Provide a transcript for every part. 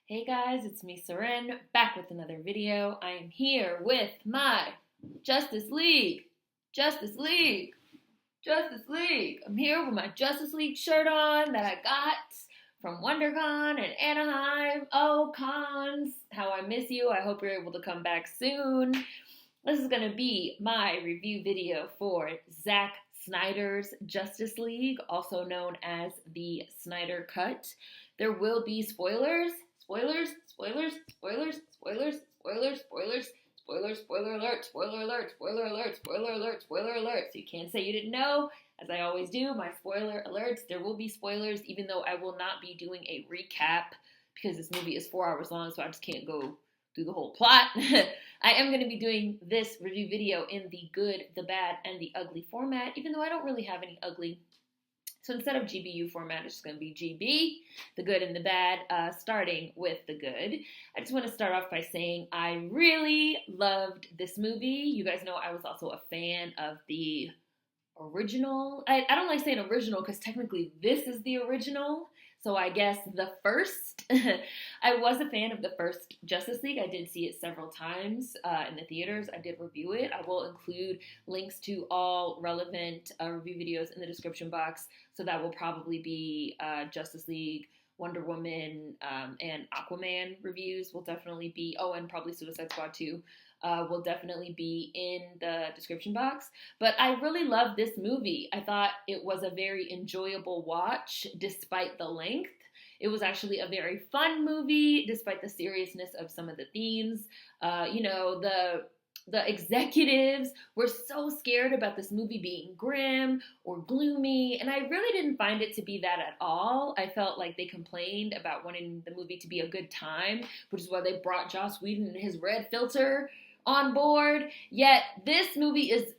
Hey guys, it's me, Seren, back with another video. I am here with my Justice League, Justice League, Justice League. I'm here with my Justice League shirt on that I got from WonderCon and Anaheim. Oh, cons, how I miss you. I hope you're able to come back soon. This is going to be my review video for Zack Snyder's Justice League, also known as the Snyder Cut. There will be spoilers. Spoilers, spoilers, spoilers, spoilers, spoilers, spoilers, spoilers, spoiler alert, spoiler alert, spoiler alert, spoiler alert, spoiler alert. So you can't say you didn't know. As I always do, my spoiler alerts, there will be spoilers, even though I will not be doing a recap because this movie is 4 hours long, so I just can't go through the whole plot. I am going to be doing this review video in the good, the bad, and the ugly format, even though I don't really have any ugly. So instead of GBU format, it's just going to be GB, the good and the bad, starting with the good. I just want to start off by saying I really loved this movie. You guys know I was also a fan of the original. I don't like saying original because technically this is the original. So I guess the first. I was a fan of the first Justice League. I did see it several times in the theaters. I did review it. I will include links to all relevant review videos in the description box. So that will probably be Justice League, Wonder Woman, and Aquaman reviews will definitely be, oh, and probably Suicide Squad 2 will definitely be in the description box. But I really loved this movie. I thought it was a very enjoyable watch despite the length. It was actually a very fun movie despite the seriousness of some of the themes. The executives were so scared about this movie being grim or gloomy, and I really didn't find it to be that at all. I felt like they complained about wanting the movie to be a good time, which is why they brought Joss Whedon and his red filter on board. Yet this movie is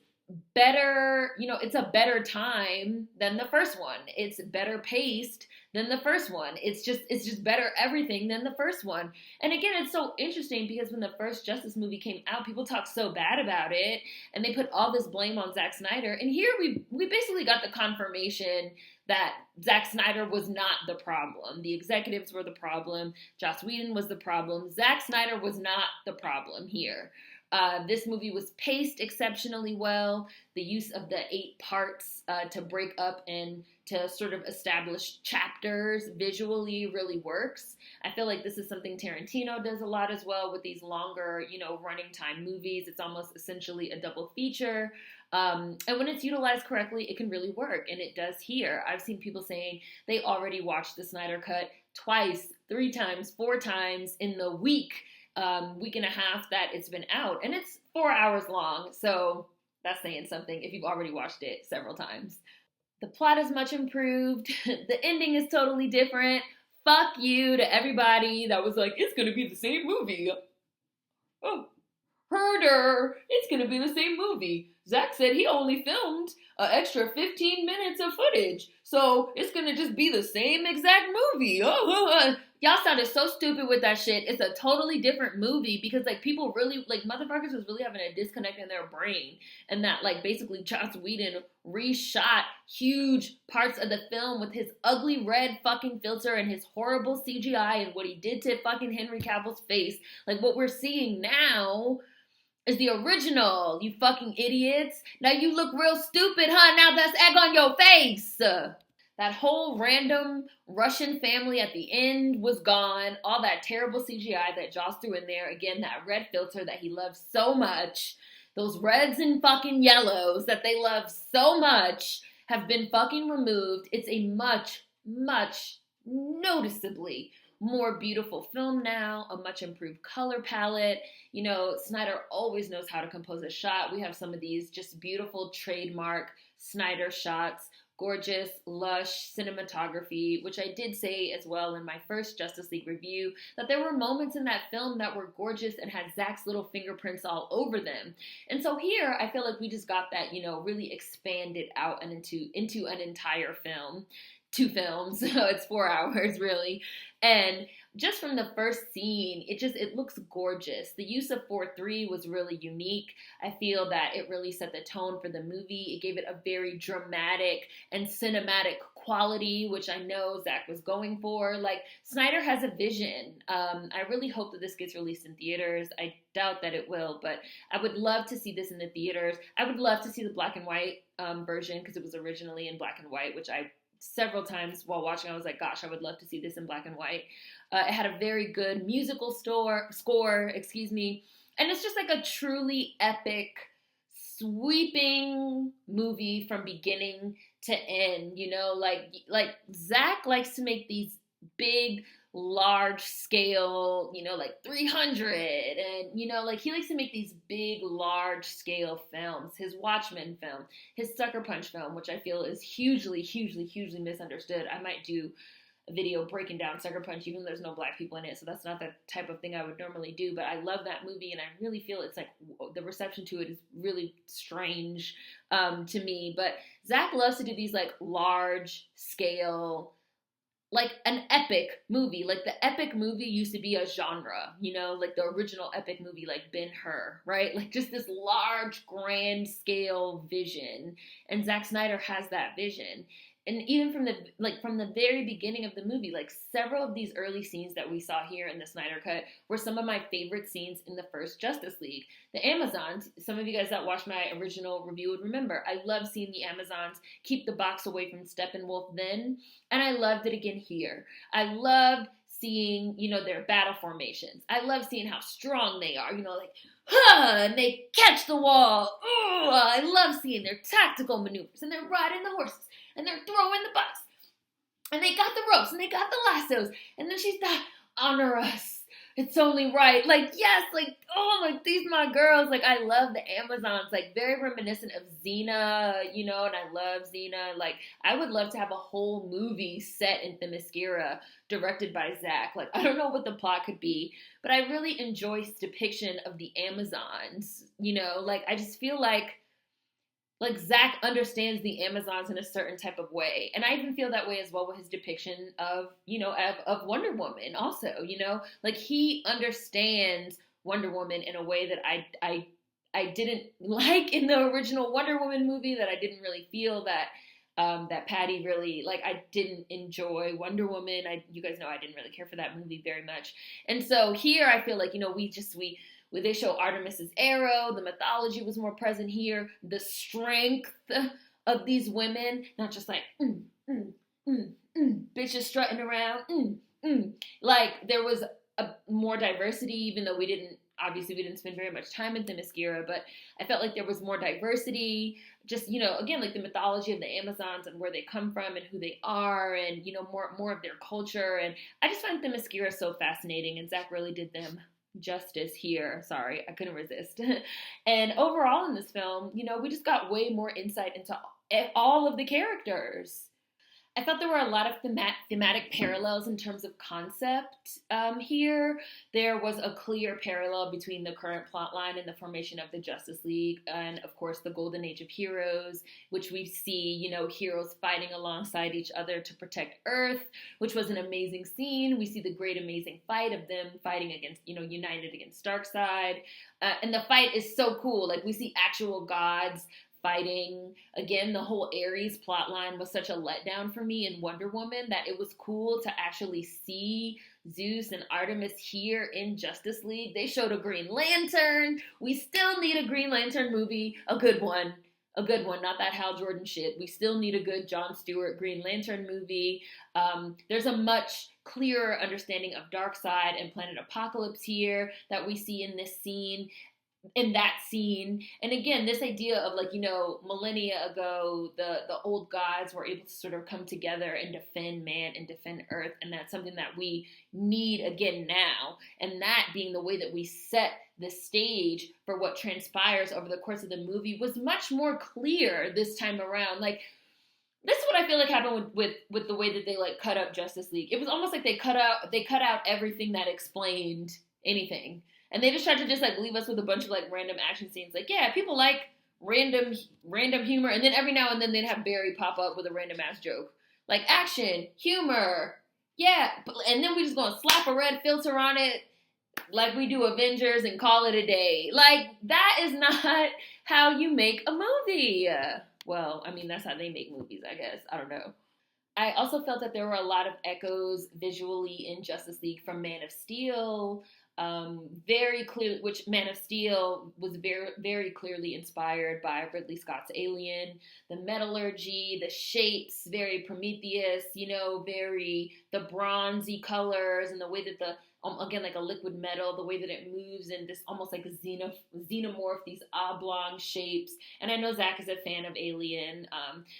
better, it's a better time than the first one. It's better paced than the first one. It's just better everything than the first one. And again, it's so interesting because when the first Justice movie came out, people talked so bad about it and they put all this blame on Zack Snyder. And here we basically got the confirmation that Zack Snyder was not the problem. The executives were the problem. Joss Whedon was the problem. Zack Snyder was not the problem here. This movie was paced exceptionally well. The use of the 8 parts to break up and to sort of establish chapters visually really works. I feel like this is something Tarantino does a lot as well with these longer, running time movies. It's almost essentially a double feature. And when it's utilized correctly, it can really work. And it does here. I've seen people saying they already watched the Snyder Cut twice, 3 times, 4 times in the week and a half that it's been out, and it's 4 hours long, so that's saying something if you've already watched it several times. The plot is much improved. The ending is totally different. Fuck you to everybody that was like, it's gonna be the same movie. Oh, herder, it's gonna be the same movie. Zack said he only filmed an extra 15 minutes of footage, so it's gonna just be the same exact movie. Y'all sounded so stupid with that shit. It's a totally different movie because, people really, motherfuckers was really having a disconnect in their brain. And that, basically Joss Whedon reshot huge parts of the film with his ugly red fucking filter and his horrible CGI and what he did to fucking Henry Cavill's face. What we're seeing now is the original, you fucking idiots. Now you look real stupid, huh? Now that's egg on your face. That whole random Russian family at the end was gone. All that terrible CGI that Joss threw in there. Again, that red filter that he loves so much. Those reds and fucking yellows that they love so much have been fucking removed. It's a much, much noticeably more beautiful film now, a much improved color palette. Snyder always knows how to compose a shot. We have some of these just beautiful trademark Snyder shots. Gorgeous, lush cinematography, which I did say as well in my first Justice League review, that there were moments in that film that were gorgeous and had Zack's little fingerprints all over them. And so here, I feel like we just got that, really expanded out and into an entire film. 2 films, so it's 4 hours really. And just from the first scene, it looks gorgeous. The use of 4:3 was really unique. I feel that it really set the tone for the movie. It gave it a very dramatic and cinematic quality, which I know Zack was going for. Like, Snyder has a vision. I really hope that this gets released in theaters. I doubt that it will, but I would love to see this in the theaters. I would love to see the black and white version, because it was originally in black and white, which I several times while watching, I was like, gosh, I would love to see this in black and white. It had a very good musical score, excuse me. And it's just like a truly epic, sweeping movie from beginning to end. You know, like Zack likes to make these big, large scale, you know, like 300, and, you know, like he likes to make these big, large scale films. His Watchmen film, his Sucker Punch film, which I feel is hugely, hugely, hugely misunderstood. I might do a video breaking down Sucker Punch, even though there's no black people in it, so that's not the type of thing I would normally do, but I love that movie, and I really feel it's like the reception to it is really strange to me. But Zack loves to do these like large scale, like an epic movie. Like, the epic movie used to be a genre, you know, like the original epic movie, like Ben-Hur, right? Like, just this large, grand scale vision. And Zack Snyder has that vision. And even from the very beginning of the movie, like, several of these early scenes that we saw here in the Snyder Cut were some of my favorite scenes in the first Justice League. The Amazons, some of you guys that watched my original review would remember, I love seeing the Amazons keep the box away from Steppenwolf then, and I loved it again here. I loved seeing, you know, their battle formations. I love seeing how strong they are, you know, like, and they catch the wall. I love seeing their tactical maneuvers, and they're riding the horses, and they're throwing the bucks, and they got the ropes, and they got the lassos, and then she's like, honor us. It's only right. Like, yes, like, oh, like, these my girls. Like, I love the Amazons, like, very reminiscent of Xena, you know, and I love Xena. Like, I would love to have a whole movie set in Themyscira, directed by Zack. Like, I don't know what the plot could be, but I really enjoy his depiction of the Amazons, you know. Like, I just feel like Zack understands the Amazons in a certain type of way. And I even feel that way as well with his depiction of, you know, of Wonder Woman also, you know. Like, he understands Wonder Woman in a way that I didn't like in the original Wonder Woman movie, that I didn't really feel that that Patty really, like, I didn't enjoy Wonder Woman. You guys know I didn't really care for that movie very much. And so here I feel like, you know, they show Artemis's arrow, the mythology was more present here, the strength of these women, not just like, bitches strutting around, Like, there was a more diversity, even though we didn't spend very much time in Themyscira, but I felt like there was more diversity, just, you know, again, like the mythology of the Amazons and where they come from and who they are, and, you know, more of their culture. And I just find Themyscira so fascinating, and Zack really did them justice here. Sorry, I couldn't resist. And overall in this film, you know, we just got way more insight into all of the characters. I thought there were a lot of thematic parallels in terms of concept here. There was a clear parallel between the current plotline and the formation of the Justice League, and of course the Golden Age of Heroes, which we see, you know, heroes fighting alongside each other to protect Earth, which was an amazing scene. We see the great amazing fight of them fighting against, you know, united against Darkseid. And the fight is so cool. Like, we see actual gods fighting. Again, the whole Ares plotline was such a letdown for me in Wonder Woman that it was cool to actually see Zeus and Artemis here in Justice League. They showed a Green Lantern. We still need a Green Lantern movie, a good one, not that Hal Jordan shit. We still need a good Jon Stewart Green Lantern movie. There's a much clearer understanding of Darkseid and Planet Apocalypse here that we see in this scene. In that scene. And again, this idea of, like, you know, millennia ago, the old gods were able to sort of come together and defend man and defend Earth, and that's something that we need again now. And that being the way that we set the stage for what transpires over the course of the movie was much more clear this time around. Like, this is what I feel like happened with the way that they, like, cut up Justice League. It was almost like they cut out everything that explained anything. And they just tried to just, like, leave us with a bunch of, like, random action scenes. Like, yeah, people like random humor. And then every now and then they'd have Barry pop up with a random ass joke. Like action, humor, yeah, and then we just gonna slap a red filter on it like we do Avengers and call it a day. Like, that is not how you make a movie. Well, I mean, that's how they make movies, I guess. I don't know. I also felt that there were a lot of echoes visually in Justice League from Man of Steel. Very clear, which Man of Steel was very, very clearly inspired by Ridley Scott's Alien. The metallurgy, the shapes, very Prometheus, very the bronzy colors and the way that again, like a liquid metal, the way that it moves in this almost like a xenomorph, these oblong shapes. And I know Zack is a fan of Alien.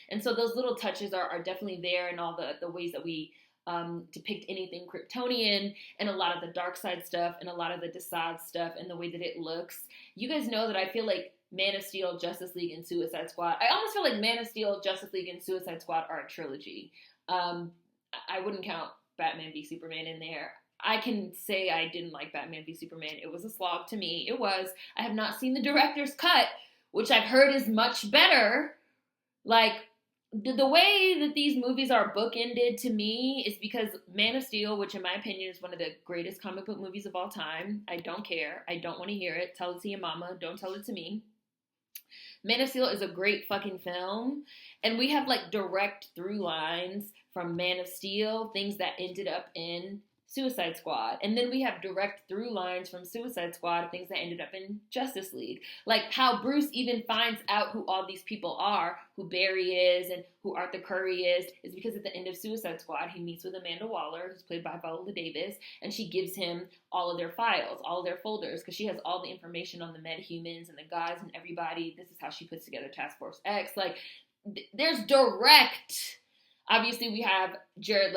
And so those little touches are definitely there in all the ways that we depict anything Kryptonian, and a lot of the dark side stuff and a lot of the Desaad stuff and the way that it looks. You guys know that I feel like Man of Steel, Justice League, and Suicide Squad. I almost feel like Man of Steel, Justice League, and Suicide Squad are a trilogy. I wouldn't count Batman v Superman in there. I can say I didn't like Batman v Superman. It was a slog to me. It was. I have not seen the director's cut, which I've heard is much better. Like, the way that these movies are bookended to me is because Man of Steel, which in my opinion is one of the greatest comic book movies of all time. I don't care. I don't want to hear it. Tell it to your mama. Don't tell it to me. Man of Steel is a great fucking film. And we have like direct through lines from Man of Steel, things that ended up in Suicide Squad. And then we have direct through lines from Suicide Squad, things that ended up in Justice League. Like how Bruce even finds out who all these people are, who Barry is and who Arthur Curry is because at the end of Suicide Squad, he meets with Amanda Waller, who's played by Viola Davis, and she gives him all of their files, all of their folders, because she has all the information on the metahumans and the gods and everybody. This is how she puts together Task Force X. Like, there's direct. Obviously, we have Jared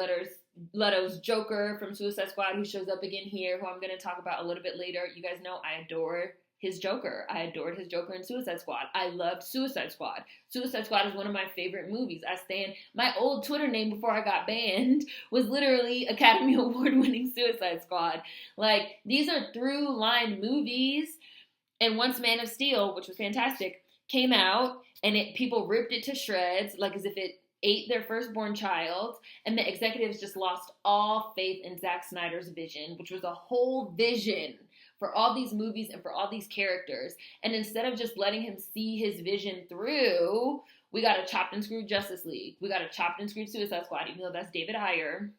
Leto's Joker from Suicide Squad, who shows up again here, who I'm going to talk about a little bit later. You guys know I adore his Joker. I adored his Joker in Suicide Squad. I loved Suicide Squad. Suicide Squad is one of my favorite movies. My old Twitter name before I got banned was literally Academy Award winning Suicide Squad. Like, these are through line movies. And once Man of Steel, which was fantastic, came out and people ripped it to shreds, like as if it ate their firstborn child, and the executives just lost all faith in Zack Snyder's vision, which was a whole vision for all these movies and for all these characters. And instead of just letting him see his vision through, we got a chopped and screwed Justice League. We got a chopped and screwed Suicide Squad, even though that's David Ayer,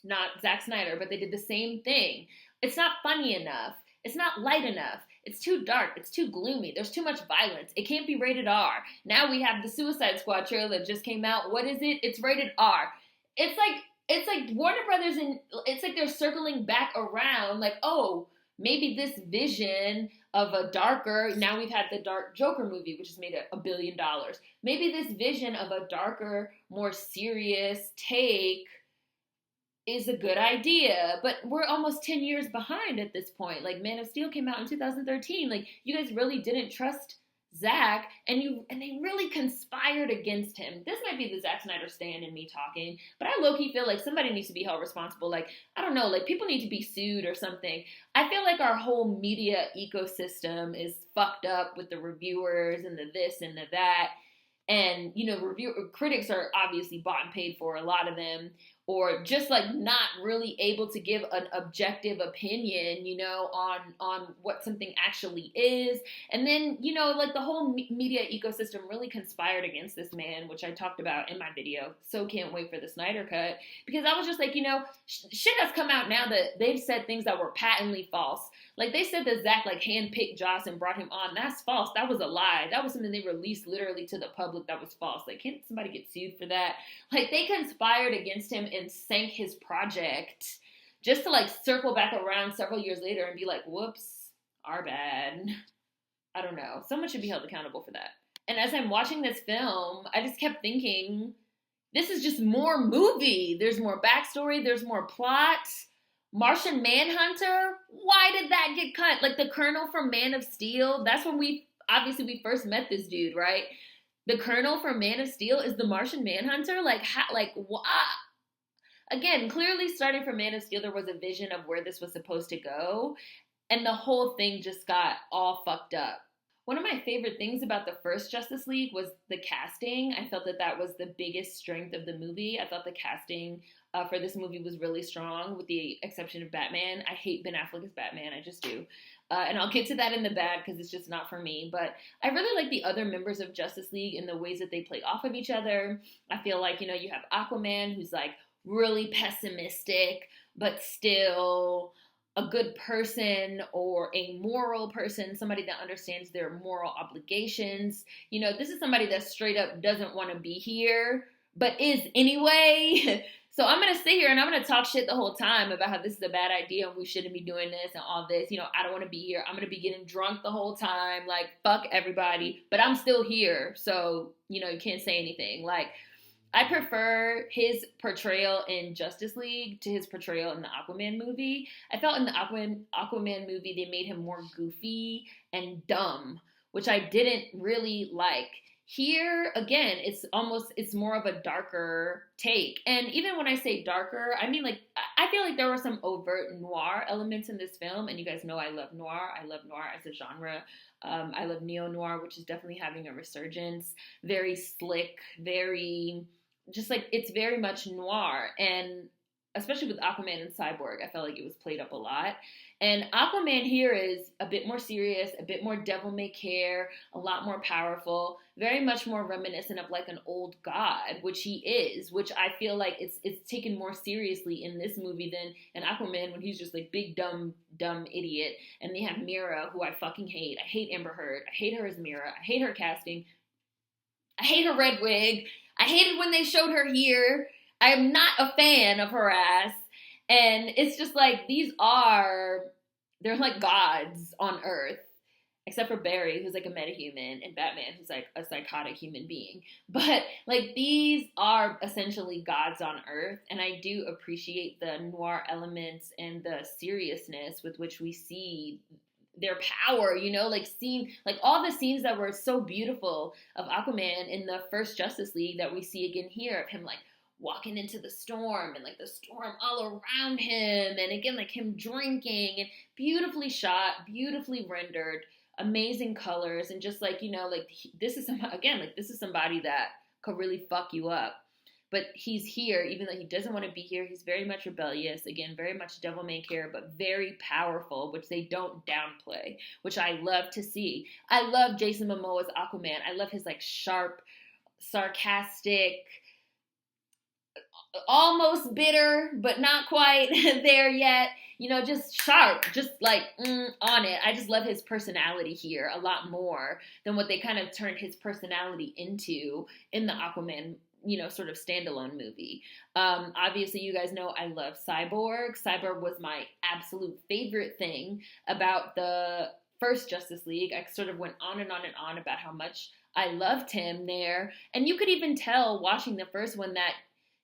not Zack Snyder, but they did the same thing. It's not funny enough. It's not light enough. It's too dark. It's too gloomy. There's too much violence. It can't be rated R. Now we have the Suicide Squad trailer that just came out. What is it? It's rated R. It's like Warner Brothers, and it's like they're circling back around like, oh, maybe this vision of a darker, now we've had the Dark Joker movie, which has made $1 billion. Maybe this vision of a darker, more serious take is a good idea, but we're almost 10 years behind at this point. Like, Man of Steel came out in 2013. Like, you guys really didn't trust Zack, and they really conspired against him. This might be the Zack Snyder stand in me talking, but I low-key feel like somebody needs to be held responsible. Like, I don't know, like people need to be sued or something. I feel like our whole media ecosystem is fucked up with the reviewers and the this and the that. And, critics are obviously bought and paid for, a lot of them, or just like not really able to give an objective opinion, on what something actually is. And then, like the whole media ecosystem really conspired against this man, which I talked about in my video. So can't wait for the Snyder cut, because I was just like, shit has come out now that they've said things that were patently false. Like, they said that Zack like handpicked Joss and brought him on. That's false. That was a lie. That was something they released literally to the public that was false. Like, can't somebody get sued for that? Like, they conspired against him and sank his project just to like circle back around several years later and be like, whoops, our bad. I don't know. Someone should be held accountable for that. And as I'm watching this film, I just kept thinking, this is just more movie. There's more backstory. There's more plot. Martian Manhunter, why did that get cut? Like, the Colonel from Man of Steel, that's when we first met this dude, right? The Colonel from Man of Steel is the Martian Manhunter? Like, what? Again, clearly starting from Man of Steel, there was a vision of where this was supposed to go, and the whole thing just got all fucked up. One of my favorite things about the first Justice League was the casting. I felt that that was the biggest strength of the movie. I thought the casting for this movie was really strong, with the exception of Batman. I hate Ben Affleck as Batman. I just do. And I'll get to that in the bad because it's just not for me. But I really like the other members of Justice League and the ways that they play off of each other. I feel like, you have Aquaman, who's like really pessimistic, but still a good person or a moral person, somebody that understands their moral obligations. This is somebody that straight up doesn't want to be here, but is anyway. So I'm going to sit here and I'm going to talk shit the whole time about how this is a bad idea and we shouldn't be doing this and all this. I don't want to be here. I'm going to be getting drunk the whole time. Like, fuck everybody. But I'm still here. So, you can't say anything. Like, I prefer his portrayal in Justice League to his portrayal in the Aquaman movie. I felt in the Aquaman movie they made him more goofy and dumb, which I didn't really like. Here, again, it's more of a darker take. And even when I say darker, I mean, like, I feel like there were some overt noir elements in this film. And you guys know I love noir. I love noir as a genre. I love neo-noir, which is definitely having a resurgence. Very slick, very, just like, it's very much noir. And especially with Aquaman and Cyborg, I felt like it was played up a lot. And Aquaman here is a bit more serious, a bit more devil-may-care, a lot more powerful, very much more reminiscent of like an old god, which he is, which I feel like it's taken more seriously in this movie than in Aquaman when he's just like big, dumb idiot. And they have Mira, who I fucking hate. I hate Amber Heard. I hate her as Mira. I hate her casting. I hate her red wig. I hated when they showed her here. I am not a fan of her ass. And it's just like, they're like gods on Earth. Except for Barry, who's like a metahuman, and Batman, who's like a psychotic human being. But like, these are essentially gods on Earth. And I do appreciate the noir elements and the seriousness with which we see their power, like seeing like all the scenes that were so beautiful of Aquaman in the first Justice League that we see again here, of him like walking into the storm and like the storm all around him, and again like him drinking, and beautifully shot, beautifully rendered, amazing colors, and just like, this is somebody that could really fuck you up. But he's here, even though he doesn't want to be here. He's very much rebellious, again, very much devil-may-care, but very powerful, which they don't downplay, which I love to see. I love Jason Momoa's Aquaman. I love his like sharp, sarcastic, almost bitter, but not quite there yet. Just sharp, just like on it. I just love his personality here a lot more than what they kind of turned his personality into in the Aquaman, sort of standalone movie. Obviously, you guys know I love Cyborg. Cyborg was my absolute favorite thing about the first Justice League. I sort of went on and on and on about how much I loved him there. And you could even tell watching the first one that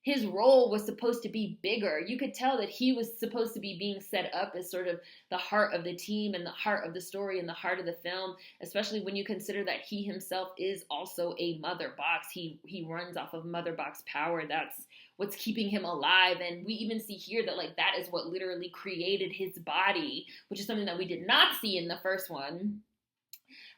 his role was supposed to be bigger. You could tell that he was supposed to be being set up as sort of the heart of the team and the heart of the story and the heart of the film, especially when you consider that he himself is also a mother box. He runs off of mother box power. That's what's keeping him alive. And we even see here that like that is what literally created his body, which is something that we did not see in the first one.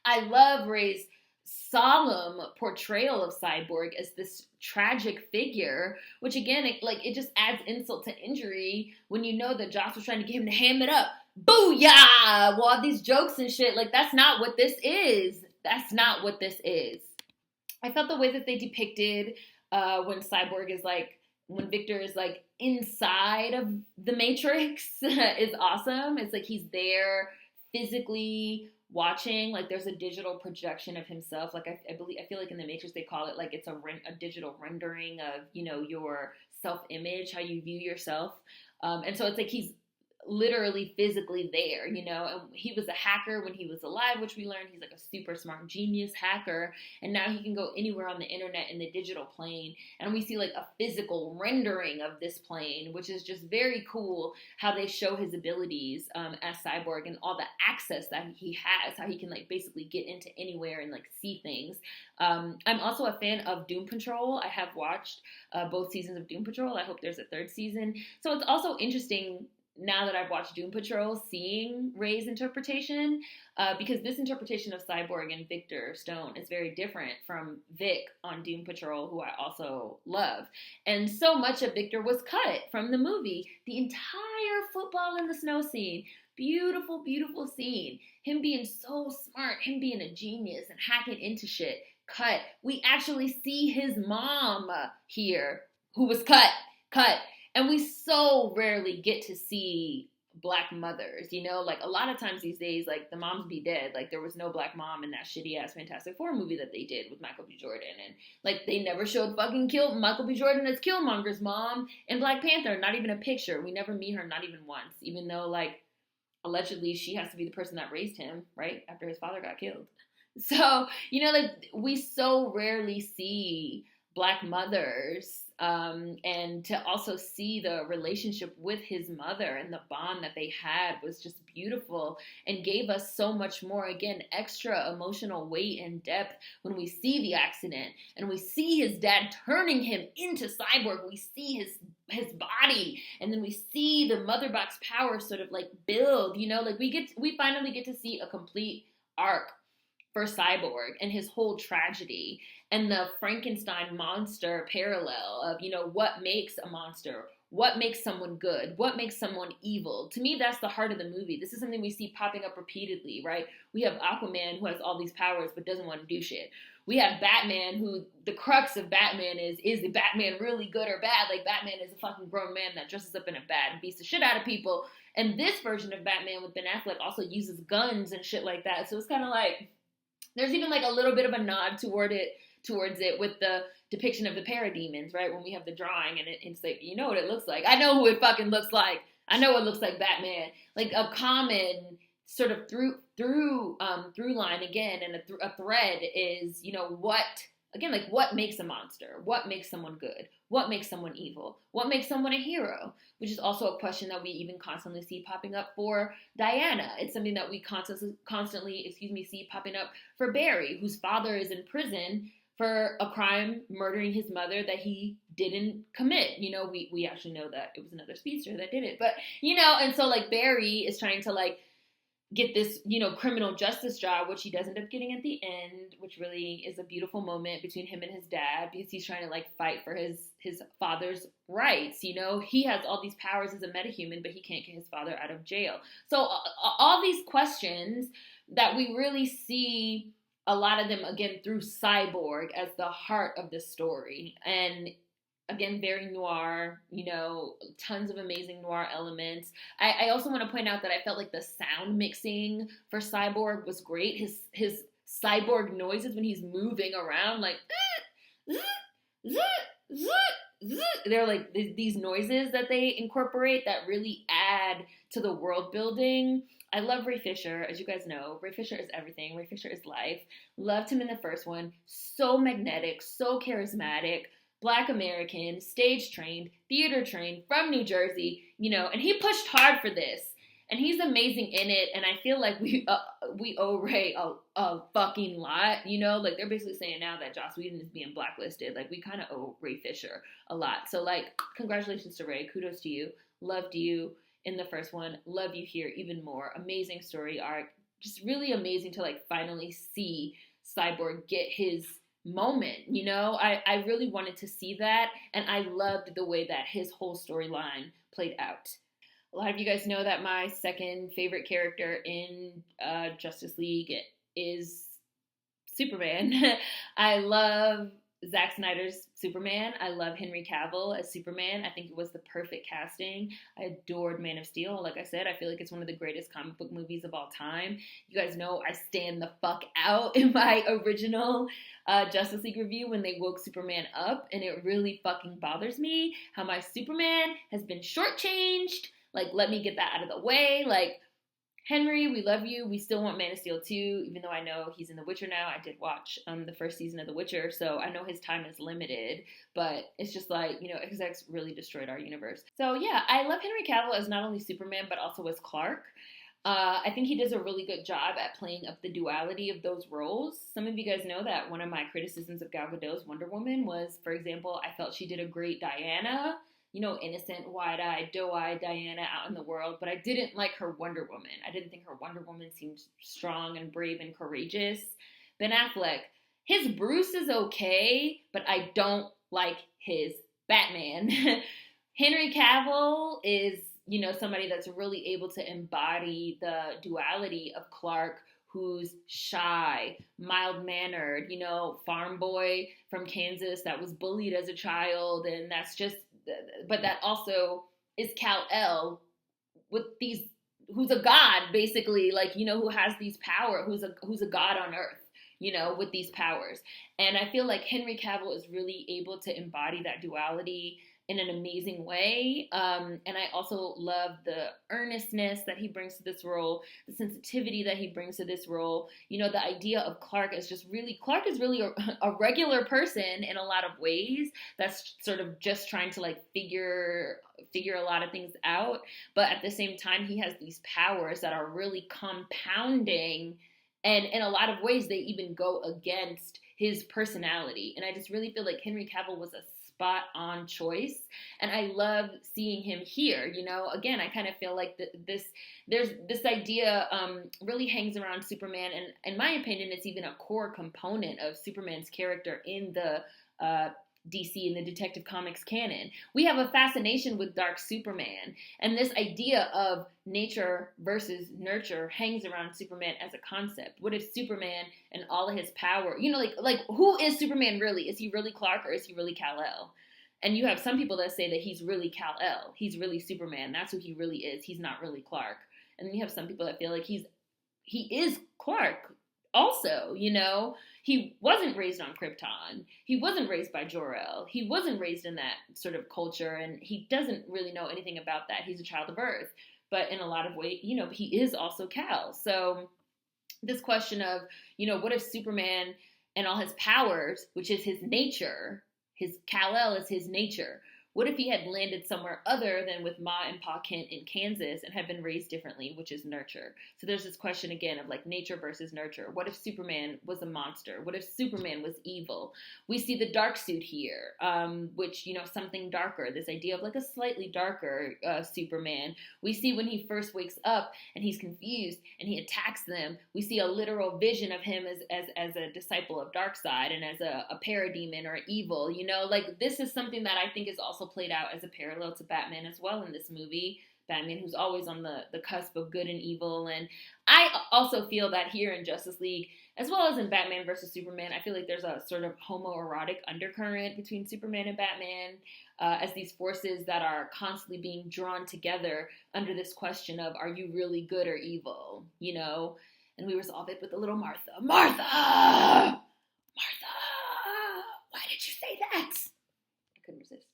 I love Ray's solemn portrayal of Cyborg as this tragic figure, which again, it just adds insult to injury when you know that Joss was trying to get him to ham it up. Booyah! Well, all these jokes and shit, like that's not what this is. That's not what this is. I felt the way that they depicted when Cyborg is like, when Victor is like inside of the Matrix is awesome. It's like he's there physically watching, like there's a digital projection of himself. Like I feel like in the Matrix they call it like it's a digital rendering of your self-image, how you view yourself, and so it's like he's literally physically there, and he was a hacker when he was alive, which we learned he's like a super smart genius hacker, and now he can go anywhere on the internet in the digital plane, and we see like a physical rendering of this plane, which is just very cool how they show his abilities as Cyborg and all the access that he has, how he can like basically get into anywhere and like see things. I'm also a fan of Doom Patrol. I have watched both seasons of Doom Patrol. I hope there's a third season. So it's also interesting now that I've watched Doom Patrol, seeing Ray's interpretation, because this interpretation of Cyborg and Victor Stone is very different from Vic on Doom Patrol, who I also love. And so much of Victor was cut from the movie. The entire football in the snow scene, beautiful, beautiful scene. Him being so smart, him being a genius and hacking into shit, cut. We actually see his mom here, who was cut. And we so rarely get to see black mothers, you know? Like, a lot of times these days, like, the moms be dead. Like, there was no black mom in that shitty-ass Fantastic Four movie that they did with Michael B. Jordan. And, like, they never showed fucking Michael B. Jordan as Killmonger's mom in Black Panther. Not even a picture. We never meet her, not even once. Even though, like, allegedly she has to be the person that raised him, right? After his father got killed. So, you know, like, we so rarely see black mothers, and to also see the relationship with his mother and the bond that they had was just beautiful and gave us so much more, again, extra emotional weight and depth when we see the accident and we see his dad turning him into Cyborg. We see his body, and then we see the mother box power sort of like build, you know, like we finally get to see a complete arc for Cyborg and his whole tragedy and the Frankenstein monster parallel of, you know, what makes a monster, what makes someone good, what makes someone evil. To me, that's the heart of the movie. This is something we see popping up repeatedly, right? We have Aquaman, who has all these powers but doesn't want to do shit. We have Batman, who the crux of Batman is the Batman really good or bad? Like, Batman is a fucking grown man that dresses up in a bat and beats the shit out of people. And this version of Batman with Ben Affleck also uses guns and shit like that. So it's kind of like, there's even like a little bit of a nod towards it with the depiction of the parademons, right? When we have the drawing and it's like, you know what it looks like. I know who it fucking looks like. I know it looks like Batman. Like, a common sort of through line again, and a thread is, you know, what makes a monster? What makes someone good? What makes someone evil? What makes someone a hero? Which is also a question that we even constantly see popping up for Diana. It's something that we constantly see popping up for Barry, whose father is in prison for a crime, murdering his mother that he didn't commit. You know, we actually know that it was another speedster that did it. But, you know, and so, like, Barry is trying to, like, get this, you know, criminal justice job, which he does end up getting at the end, which really is a beautiful moment between him and his dad, because he's trying to, like, fight for his father's rights. You know, he has all these powers as a metahuman, but he can't get his father out of jail. So all these questions that we really see, a lot of them, again, through Cyborg as the heart of the story. And again, very noir, you know, tons of amazing noir elements. I also want to point out that I felt like the sound mixing for Cyborg was great. His cyborg noises when he's moving around, like, they're like these noises that they incorporate that really add to the world building. I love Ray Fisher. As you guys know, Ray Fisher is everything. Ray Fisher is life. Loved him in the first one. So magnetic, so charismatic. Black American, stage trained, theater trained, from New Jersey, you know, and he pushed hard for this, and he's amazing in it. And I feel like we owe Ray a fucking lot, you know, like, they're basically saying now that Joss Whedon is being blacklisted. Like, we kind of owe Ray Fisher a lot. So, like, congratulations to Ray. Kudos to you. Loved you in the first one. Love you here even more. Amazing story arc. Just really amazing to, like, finally see Cyborg get his moment, you know. I really wanted to see that, and I loved the way that his whole storyline played out. A lot of you guys know that my second favorite character in Justice League is Superman. I love Zack Snyder's Superman. I love Henry Cavill as Superman. I think it was the perfect casting. I adored Man of Steel. Like I said, I feel like it's one of the greatest comic book movies of all time. You guys know I stand the fuck out in my original Justice League review when they woke Superman up, and it really fucking bothers me how my Superman has been shortchanged. Like, let me get that out of the way. Like, Henry, we love you. We still want Man of Steel 2, even though I know he's in The Witcher now. I did watch the first season of The Witcher, so I know his time is limited, but it's just like, you know, XX really destroyed our universe. So yeah, I love Henry Cavill as not only Superman, but also as Clark. I think he does a really good job at playing up the duality of those roles. Some of you guys know that one of my criticisms of Gal Gadot's Wonder Woman was, for example, I felt she did a great Diana innocent, wide-eyed, doe-eyed Diana out in the world, but I didn't like her Wonder Woman. I didn't think her Wonder Woman seemed strong and brave and courageous. Ben Affleck, his Bruce is okay, but I don't like his Batman. Henry Cavill is, somebody that's really able to embody the duality of Clark, who's shy, mild-mannered, farm boy from Kansas that was bullied as a child, and but that also is Kal-El with who's a god, basically, who has these power, who's a god on earth, with these powers. And I feel like Henry Cavill is really able to embody that duality in an amazing way. And I also love the earnestness that he brings to this role, the sensitivity that he brings to this role. The idea of Clark is Clark is really a regular person in a lot of ways that's sort of just trying to figure a lot of things out. But at the same time, he has these powers that are really compounding. And in a lot of ways, they even go against his personality. And I just really feel like Henry Cavill was a spot on choice, and I love seeing him here. Again, I kind of feel like this idea really hangs around Superman, and in my opinion, it's even a core component of Superman's character in the DC and the Detective Comics canon. We have a fascination with Dark Superman, and this idea of nature versus nurture hangs around Superman as a concept. What if Superman and all of his power, who is Superman really? Is he really Clark, or is he really Kal-El? And you have some people that say that he's really Kal-El. He's really Superman. That's who he really is. He's not really Clark. And then you have some people that feel like he is Clark also, He wasn't raised on Krypton. He wasn't raised by Jor-El. He wasn't raised in that sort of culture, and he doesn't really know anything about that. He's a child of Earth. But in a lot of ways, he is also Kal. So this question of, what if Superman and all his powers, which is his nature, his Kal-El is his nature, what if he had landed somewhere other than with Ma and Pa Kent in Kansas and had been raised differently, which is nurture? So there's this question again of nature versus nurture. What if Superman was a monster? What if Superman was evil? We see the dark suit here, which, something darker, this idea of a slightly darker Superman. We see when he first wakes up and he's confused and he attacks them, we see a literal vision of him as a disciple of Darkseid and as a parademon or evil, this is something that I think is also played out as a parallel to Batman as well in this movie. Batman, who's always on the cusp of good and evil. And I also feel that here in Justice League, as well as in Batman versus Superman, I feel like there's a sort of homoerotic undercurrent between Superman and Batman as these forces that are constantly being drawn together under this question of, are you really good or evil? And we resolve it with a little Martha. Martha! Martha! Why did you say that? I couldn't resist.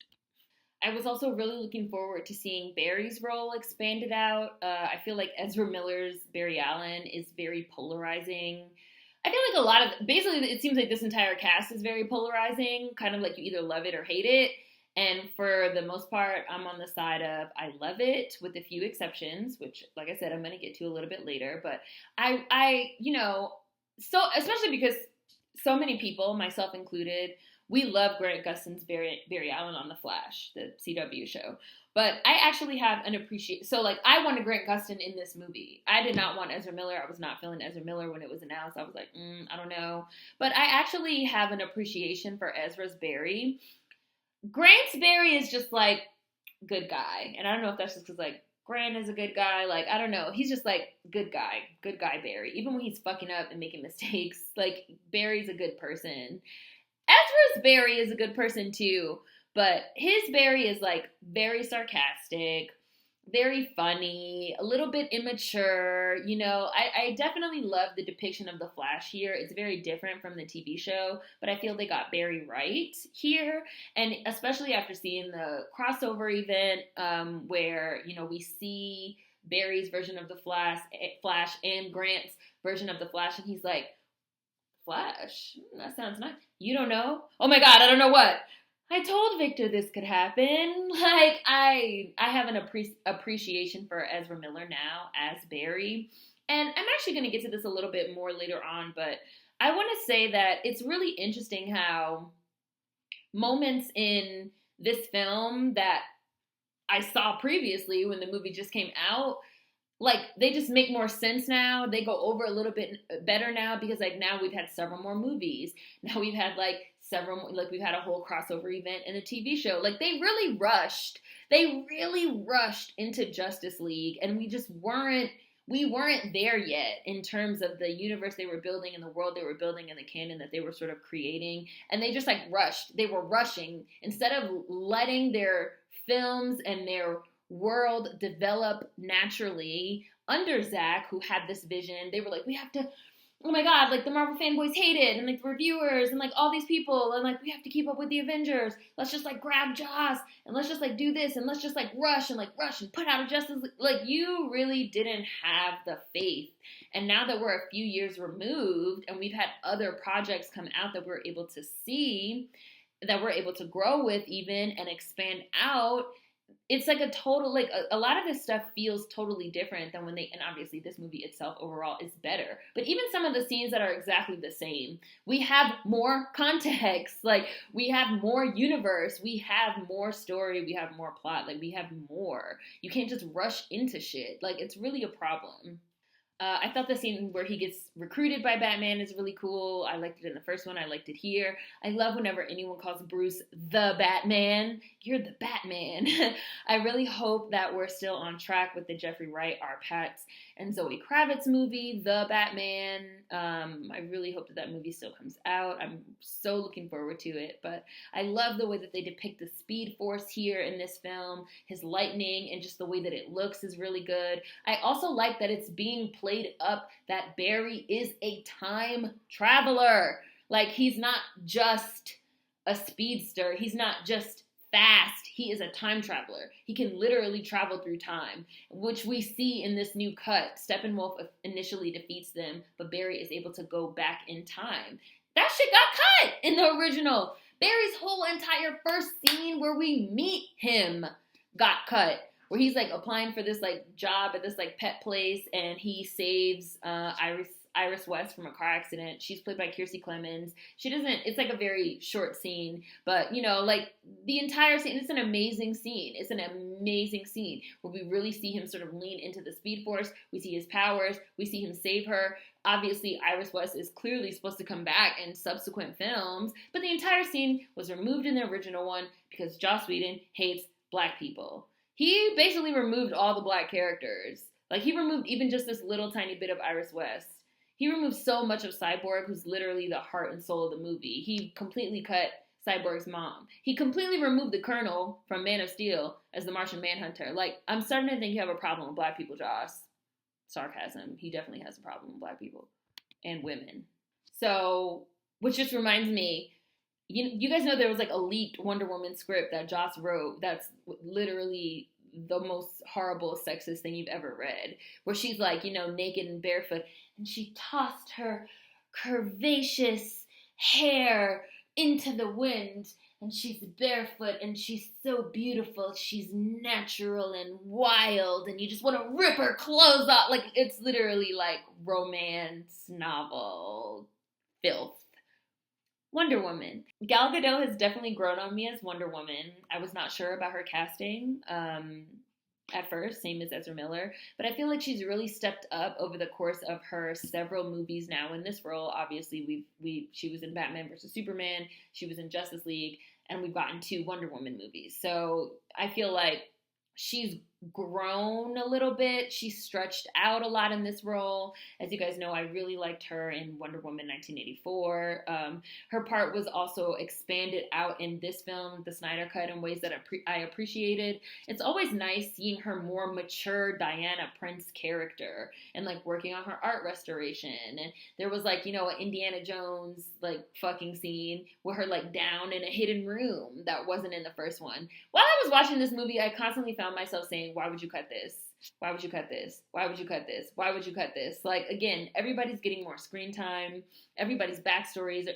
I was also really looking forward to seeing Barry's role expanded out. I feel like Ezra Miller's Barry Allen is very polarizing. I feel like basically it seems like this entire cast is very polarizing, kind of like you either love it or hate it. And for the most part, I'm on the side of I love it, with a few exceptions, which, like I said, I'm going to get to a little bit later. But so especially because so many people, myself included, we love Grant Gustin's Barry Allen on The Flash, the CW show. But I actually have an appreciation. So, I wanted Grant Gustin in this movie. I did not want Ezra Miller. I was not feeling Ezra Miller when it was announced. I was like, I don't know. But I actually have an appreciation for Ezra's Barry. Grant's Barry is just, good guy. And I don't know if that's just because, Grant is a good guy. I don't know. He's just, good guy Barry. Even when he's fucking up and making mistakes, Barry's a good person. Ezra's Barry is a good person too, but his Barry is very sarcastic, very funny, a little bit immature. I definitely love the depiction of the Flash here. It's very different from the TV show, but I feel they got Barry right here. And especially after seeing the crossover event where, we see Barry's version of the Flash and Grant's version of the Flash, and he's like, Flash? That sounds nice. You don't know? Oh my God, I don't know what. I told Victor this could happen. I have an appreciation for Ezra Miller now as Barry. And I'm actually going to get to this a little bit more later on, but I want to say that it's really interesting how moments in this film that I saw previously when the movie just came out. Like, they just make more sense now. They go over a little bit better now because, like, now we've had several more movies. Now we've had, like, we've had a whole crossover event in a TV show. Like, they really rushed. They really rushed into Justice League, and we weren't there yet in terms of the universe they were building and the world they were building and the canon that they were sort of creating. And they just, like, rushed. They were rushing. Instead of letting their films and their world develop naturally under Zack, who had this vision, they were like, we have to, oh my god, like, the Marvel fanboys hate it, and, like, the reviewers, and, like, all these people, and, like, we have to keep up with the Avengers. Let's just, like, grab Joss, and let's just, like, do this, and let's just, like, rush and put out a Justice League. Like, you really didn't have the faith. And now that we're a few years removed, and we've had other projects come out that we're able to see, that we're able to grow with even, and expand out, it's like a total, like, a lot of this stuff feels totally different than when and obviously this movie itself overall is better, but even some of the scenes that are exactly the same, we have more context, like, we have more universe, we have more story, we have more plot, like, we have more. You can't just rush into shit. Like, it's really a problem. I thought the scene where he gets recruited by Batman is really cool. I liked it in the first one. I liked it here. I love whenever anyone calls Bruce the Batman. You're the Batman. I really hope that we're still on track with the Jeffrey Wright, R. Patz, and Zoe Kravitz movie, The Batman. I really hope that movie still comes out. I'm so looking forward to it. But I love the way that they depict the Speed Force here in this film. His lightning and just the way that it looks is really good. I also like that it's being played up that Barry is a time traveler. Like, he's not just a speedster. He's not just fast. He is a time traveler. He can literally travel through time, which we see in this new cut. Steppenwolf initially defeats them, but Barry is able to go back in time. That shit got cut in the original. Barry's whole entire first scene where we meet him got cut, where he's, like, applying for this, like, job at this, like, pet place, and he saves Iris West from a car accident. She's played by Kiersey Clemons. It's, like, a very short scene, but, you know, like, the entire scene, it's an amazing scene. It's an amazing scene where we really see him sort of lean into the Speed Force. We see his powers. We see him save her. Obviously, Iris West is clearly supposed to come back in subsequent films, but the entire scene was removed in the original one because Joss Whedon hates black people. He basically removed all the black characters. Like, he removed even just this little tiny bit of Iris West. He removed so much of Cyborg, who's literally the heart and soul of the movie. He completely cut Cyborg's mom. He completely removed the Colonel from Man of Steel as the Martian Manhunter. Like, I'm starting to think you have a problem with black people, Joss. Sarcasm. He definitely has a problem with black people and women. So, which just reminds me, you guys know there was, like, a leaked Wonder Woman script that Joss wrote that's literally the most horrible sexist thing you've ever read, where she's, like, you know, naked and barefoot, and she tossed her curvaceous hair into the wind, and she's barefoot, and she's so beautiful, she's natural and wild, and you just want to rip her clothes off. Like, it's literally, like, romance novel filth. Wonder Woman. Gal Gadot has definitely grown on me as Wonder Woman. I was not sure about her casting at first, same as Ezra Miller, but I feel like she's really stepped up over the course of her several movies now in this role. Obviously, she was in Batman vs. Superman, she was in Justice League, and we've gotten 2 Wonder Woman movies. So I feel like she's grown a little bit. She's stretched out a lot in this role. As you guys know, I really liked her in Wonder Woman 1984. Her part was also expanded out in this film, the Snyder Cut, in ways that I appreciated. It's always nice seeing her more mature Diana Prince character and, like, working on her art restoration. And there was, like, you know, an Indiana Jones, like, fucking scene where her, like, down in a hidden room that wasn't in the first one. While I was watching this movie, I constantly found myself saying, why would you cut this? Why would you cut this? Why would you cut this? Why would you cut this? Like, again, everybody's getting more screen time. Everybody's backstories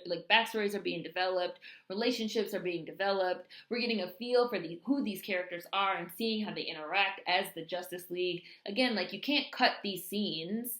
are being developed. Relationships are being developed. We're getting a feel for who these characters are and seeing how they interact as the Justice League. Again, like, you can't cut these scenes.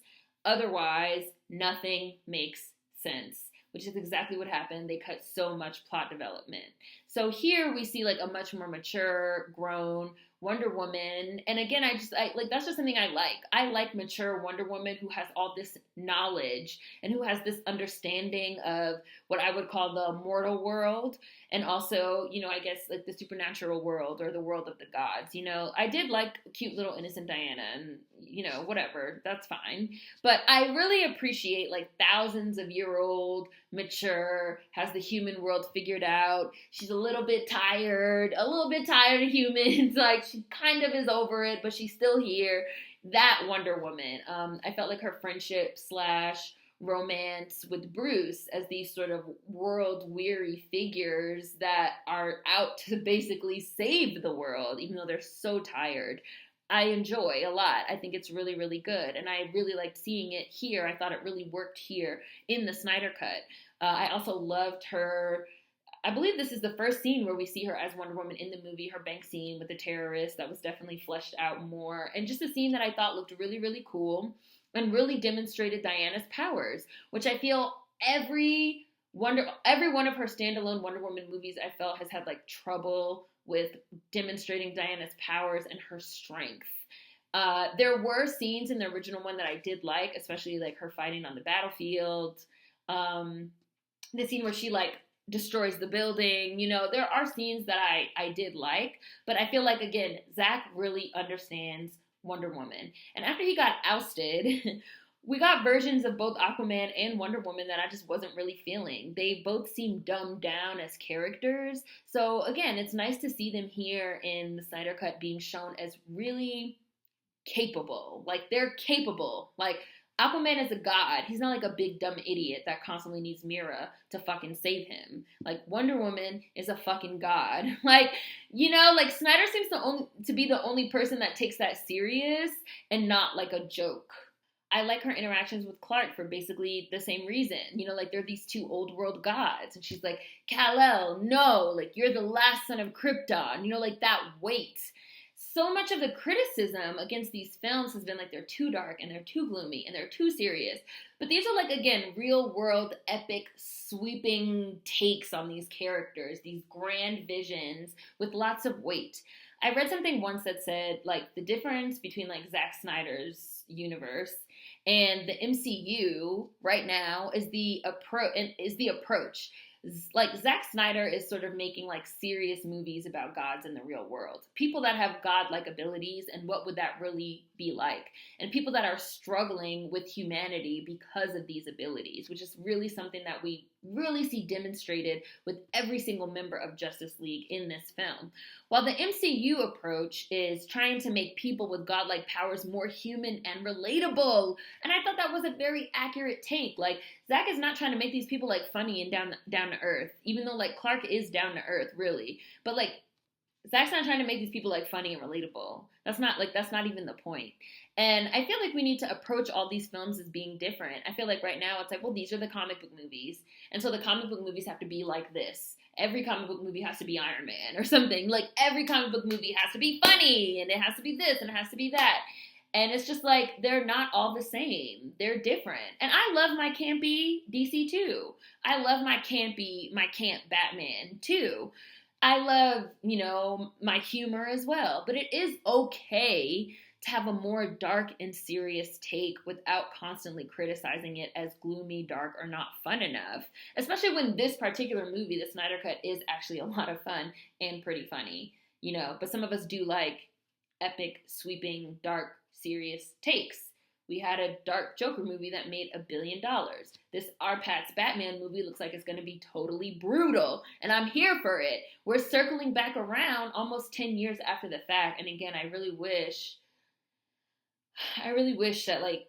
Otherwise, nothing makes sense, which is exactly what happened. They cut so much plot development. So here we see, like, a much more mature, grown Wonder Woman. And again, I like, that's just something I like. I like mature Wonder Woman who has all this knowledge and who has this understanding of what I would call the mortal world, and also, I guess like the supernatural world or the world of the gods. I did like cute little innocent Diana, and whatever, that's fine. But I really appreciate like thousands of year old, mature, has the human world figured out. She's a little bit tired of humans. Like, she kind of is over it, but she's still here. That Wonder Woman. I felt like her friendship slash romance with Bruce as these sort of world weary figures that are out to basically save the world, even though they're so tired. I enjoy a lot. I think it's really, really good. And I really liked seeing it here. I thought it really worked here in the Snyder Cut. I also loved her. I believe this is the first scene where we see her as Wonder Woman in the movie, her bank scene with the terrorist. That was definitely fleshed out more. And just a scene that I thought looked really, really cool and really demonstrated Diana's powers, which I feel every one of her standalone Wonder Woman movies I felt has had like trouble with demonstrating Diana's powers and her strength. There were scenes in the original one that I did like, especially like her fighting on the battlefield. The scene where she like destroys the building. There are scenes that I did like, but I feel like, again, Zack really understands Wonder Woman. And after he got ousted, we got versions of both Aquaman and Wonder Woman that I just wasn't really feeling. They both seem dumbed down as characters. So again, it's nice to see them here in the Snyder Cut being shown as really capable. Like, they're capable. Like, Aquaman is a god. He's not like a big dumb idiot that constantly needs Mira to fucking save him. Like, Wonder Woman is a fucking god. Like, like Snyder seems to be the only person that takes that serious and not like a joke. I like her interactions with Clark for basically the same reason. Like, they're these two old world gods. And she's like, Kal-El, no, like, you're the last son of Krypton. Like, that weight. So much of the criticism against these films has been like, they're too dark and they're too gloomy and they're too serious. But these are like, again, real world, epic, sweeping takes on these characters, these grand visions with lots of weight. I read something once that said like the difference between like Zack Snyder's universe and the MCU right now is the approach. Like, Zack Snyder is sort of making like serious movies about gods in the real world. People that have god-like abilities, and what would that really be like? And people that are struggling with humanity because of these abilities, which is really something that we really see demonstrated with every single member of Justice League in this film. While the MCU approach is trying to make people with godlike powers more human and relatable. And I thought that was a very accurate take. Like, Zack is not trying to make these people like funny and down to earth, even though like Clark is down to earth, really. But like, Zack's not trying to make these people like funny and relatable. That's not even the point. And I feel like we need to approach all these films as being different. I feel like right now it's like, well, these are the comic book movies. And so the comic book movies have to be like this. Every comic book movie has to be Iron Man or something. Like, every comic book movie has to be funny, and it has to be this, and it has to be that. And it's just like, they're not all the same. They're different. And I love my campy DC too. I love my camp Batman too. I love, my humor as well. But it is okay to have a more dark and serious take without constantly criticizing it as gloomy, dark, or not fun enough. Especially when this particular movie, the Snyder Cut, is actually a lot of fun and pretty funny. But some of us do like epic, sweeping, dark, serious takes. We had a dark Joker movie that made $1 billion. This R. Pat's Batman movie looks like it's going to be totally brutal, and I'm here for it. We're circling back around almost 10 years after the fact, and again, I really wish that, like,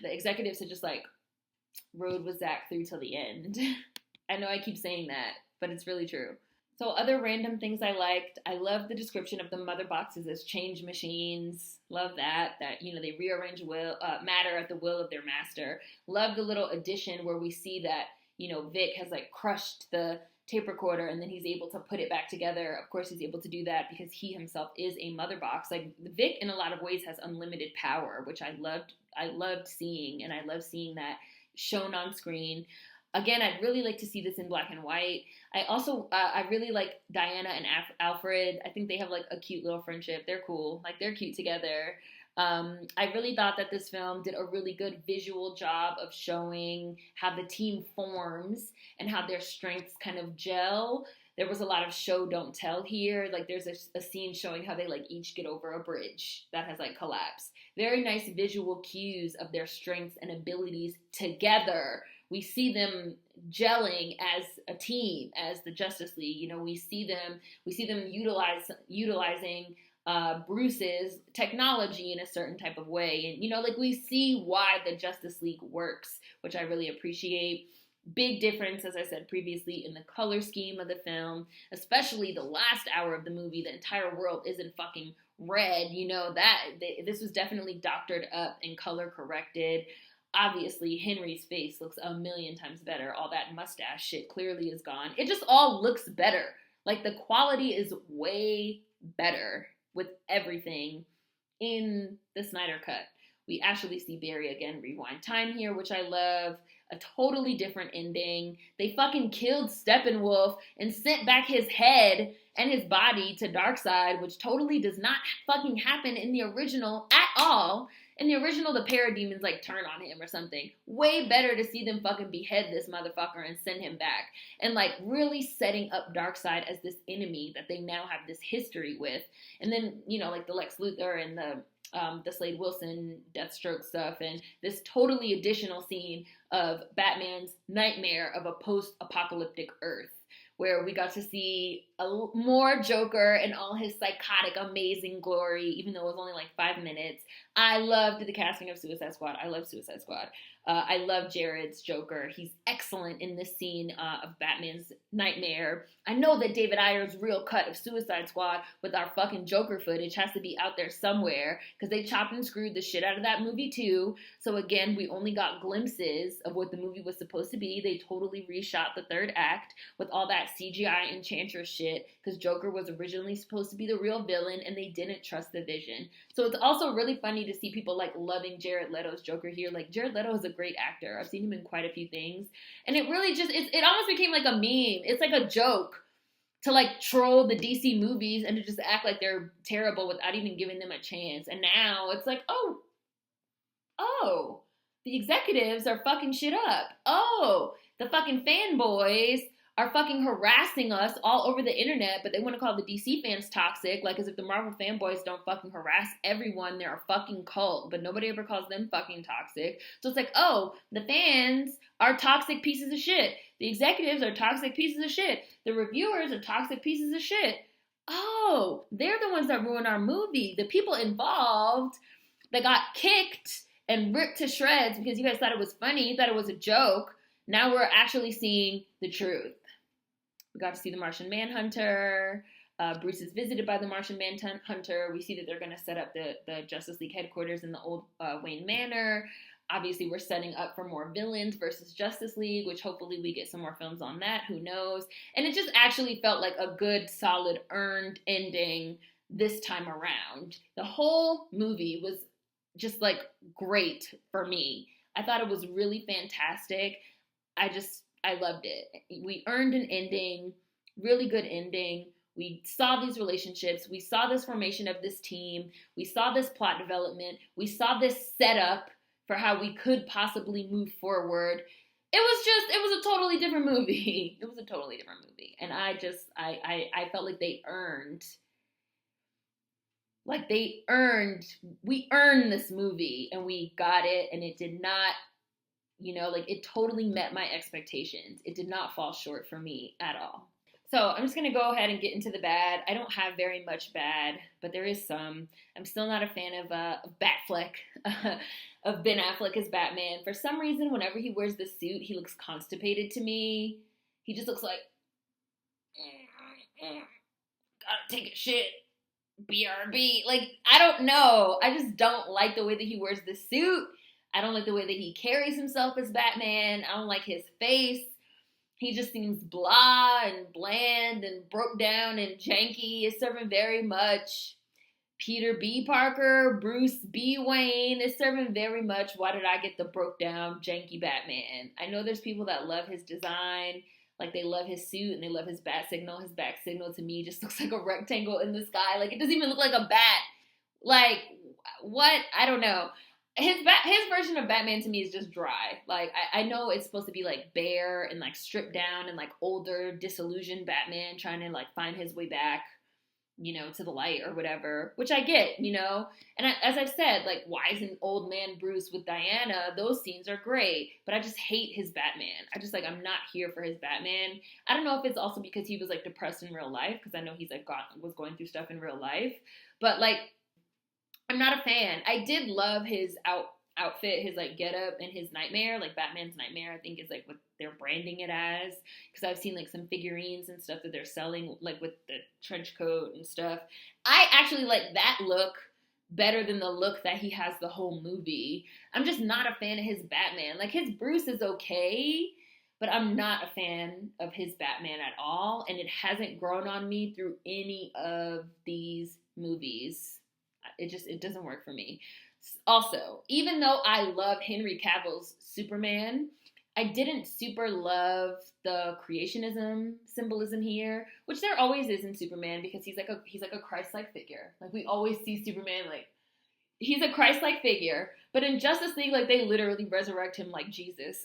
the executives had just, like, rode with Zack through till the end. I know I keep saying that, but it's really true. So other random things I liked. I love the description of the mother boxes as change machines. Love that they rearrange matter at the will of their master. Love the little addition where we see that, Vic has like crushed the tape recorder and then he's able to put it back together. Of course, he's able to do that because he himself is a mother box. Like, Vic in a lot of ways has unlimited power, which I loved seeing, and I love seeing that shown on screen. Again, I'd really like to see this in black and white. I really like Diana and Alfred. I think they have like a cute little friendship. They're cool. Like they're cute together. I really thought that this film did a really good visual job of showing how the team forms and how their strengths kind of gel. There was a lot of show don't tell here. Like there's a scene showing how they like each get over a bridge that has like collapsed. Very nice visual cues of their strengths and abilities together. We see them gelling as a team, as the Justice League. You know, we see them utilizing Bruce's technology in a certain type of way. And, you know, like we see why the Justice League works, which I really appreciate. Big difference, as I said previously, in the color scheme of the film, especially the last hour of the movie. The entire world isn't fucking red. You know, this was definitely doctored up and color corrected. Obviously, Henry's face looks a million times better. All that mustache shit clearly is gone. It just all looks better. Like, the quality is way better with everything in the Snyder Cut. We actually see Barry again rewind time here, which I love. A totally different ending. They fucking killed Steppenwolf and sent back his head and his body to Darkseid, which totally does not fucking happen in the original at all. In the original, the parademons like turn on him or something. Way better to see them fucking behead this motherfucker and send him back. And like really setting up Darkseid as this enemy that they now have this history with. And then, you know, like the Lex Luthor and the Slade Wilson Deathstroke stuff, and this totally additional scene of Batman's nightmare of a post-apocalyptic Earth, where we got to see more Joker in all his psychotic, amazing glory, even though it was only like 5 minutes. I loved the casting of Suicide Squad. I love Suicide Squad. I love Jared's Joker. He's excellent in this scene of Batman's nightmare. I know that David Ayer's real cut of Suicide Squad with our fucking Joker footage has to be out there somewhere, because they chopped and screwed the shit out of that movie too. So again, we only got glimpses of what the movie was supposed to be. They totally reshot the third act with all that CGI Enchantress shit, because Joker was originally supposed to be the real villain and they didn't trust the vision. So it's also really funny to see people like loving Jared Leto's Joker here. Like, Jared Leto is a great actor. I've seen him in quite a few things. And it really just, it almost became like a meme. It's like a joke to like troll the DC movies and to just act like they're terrible without even giving them a chance. And now it's like, oh, the executives are fucking shit up. Oh, the fucking fanboys are fucking harassing us all over the internet, but they want to call the DC fans toxic, like as if the Marvel fanboys don't fucking harass everyone. They're a fucking cult, but nobody ever calls them fucking toxic. So it's like, oh, the fans are toxic pieces of shit. The executives are toxic pieces of shit. The reviewers are toxic pieces of shit. Oh, they're the ones that ruin our movie. The people involved that got kicked and ripped to shreds because you guys thought it was funny, you thought it was a joke. Now we're actually seeing the truth. We got to see the Martian Manhunter. Bruce is visited by the Martian Manhunter. We see that they're going to set up the Justice League headquarters in the old Wayne Manor. Obviously, we're setting up for more villains versus Justice League, which hopefully we get some more films on that. Who knows? And it just actually felt like a good, solid, earned ending this time around. The whole movie was just like great for me. I thought it was really fantastic. I loved it. We earned an ending, really good ending. We saw these relationships. We saw this formation of this team. We saw this plot development. We saw this setup for how we could possibly move forward. It was a totally different movie. It was a totally different movie. And I felt like we earned this movie and we got it, and it did not, it totally met my expectations. It did not fall short for me at all. So I'm just going to go ahead and get into the bad. I don't have very much bad, but there is some. I'm still not a fan of Batfleck, of Ben Affleck as Batman. For some reason, whenever he wears the suit, he looks constipated to me. He just looks like, gotta take a shit, BRB. Like, I don't know. I just don't like the way that he wears the suit. I don't like the way that he carries himself as Batman. I don't like his face. He just seems blah and bland and broke down and janky. It's serving very much Peter B. Parker, Bruce B. Wayne is serving very much why did I get the broke down, janky Batman. I know there's people that love his design, like they love his suit and they love his bat signal. His bat signal to me just looks like a rectangle in the sky. Like it doesn't even look like a bat. Like what? I don't know. His version of Batman to me is just dry. Like I know it's supposed to be like bare and like stripped down and like older, disillusioned Batman trying to like find his way back, to the light or whatever, which I get, And as I've said, like, why isn't old man Bruce with Diana? Those scenes are great, but I just hate his Batman. I'm not here for his Batman. I don't know if it's also because he was like depressed in real life, because I know he's like was going through stuff in real life, but like, I'm not a fan. I did love his outfit, his like getup, and his nightmare, like Batman's nightmare, I think is like what they're branding it as, because I've seen like some figurines and stuff that they're selling like with the trench coat and stuff. I actually like that look better than the look that he has the whole movie. I'm just not a fan of his Batman. Like his Bruce is okay, but I'm not a fan of his Batman at all, and it hasn't grown on me through any of these movies. It doesn't work for me. Also, even though I love Henry Cavill's Superman, I didn't super love the creationism symbolism here, which there always is in Superman, because he's like a Christ-like figure. Like we always see Superman like he's a Christ-like figure, but in Justice League, like they literally resurrect him like Jesus.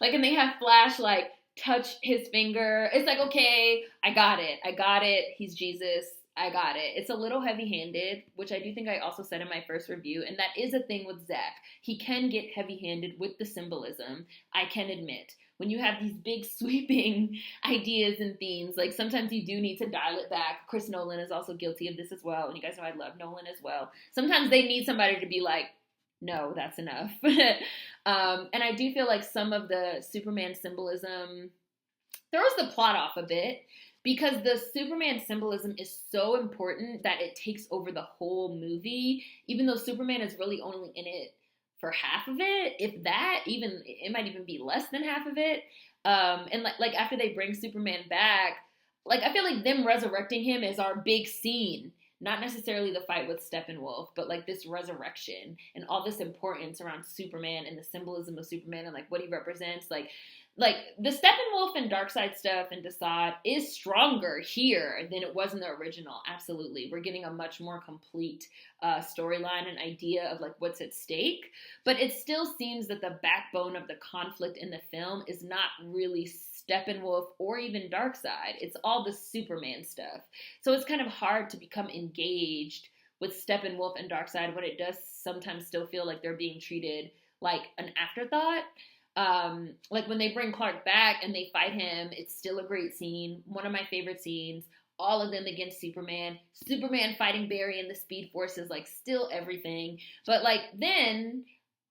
Like, and they have Flash like touch his finger. It's like, okay, I got it. He's Jesus. I got it. It's a little heavy-handed, which I do think I also said in my first review, and that is a thing with Zack. He can get heavy-handed with the symbolism, I can admit. When you have these big sweeping ideas and themes, like sometimes you do need to dial it back. Chris Nolan is also guilty of this as well, and you guys know I love Nolan as well. Sometimes they need somebody to be like, no, that's enough. And I do feel like some of the Superman symbolism throws the plot off a bit, because the Superman symbolism is so important that it takes over the whole movie, even though Superman is really only in it for half of it, if that, even, it might even be less than half of it. And like after they bring Superman back, like I feel like them resurrecting him is our big scene. Not necessarily the fight with Steppenwolf, but like this resurrection and all this importance around Superman and the symbolism of Superman and like what he represents. Like the Steppenwolf and Darkseid stuff and Desaad is stronger here than it was in the original. Absolutely. We're getting a much more complete storyline and idea of like what's at stake. But it still seems that the backbone of the conflict in the film is not really Steppenwolf or even Darkseid. It's all the Superman stuff. So it's kind of hard to become engaged with Steppenwolf and Darkseid when it does sometimes still feel like they're being treated like an afterthought. Like when they bring Clark back and they fight him, it's still a great scene. One of my favorite scenes. All of them against Superman. Superman fighting Barry and the Speed Force is like still everything. But like then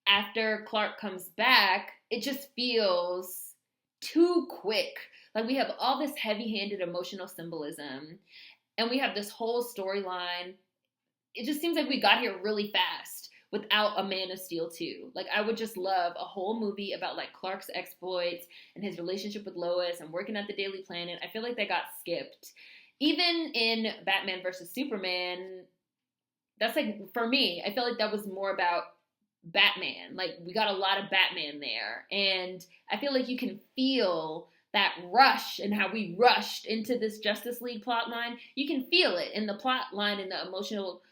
after Clark comes back, it just feels too quick. Like we have all this heavy-handed emotional symbolism and we have this whole storyline. It just seems like we got here really fast without a Man of Steel 2. Like, I would just love a whole movie about, like, Clark's exploits and his relationship with Lois and working at the Daily Planet. I feel like they got skipped. Even in Batman versus Superman, that's, like, for me, I feel like that was more about Batman. Like, we got a lot of Batman there. And I feel like you can feel that rush and how we rushed into this Justice League plotline. You can feel it in the plot line and the emotional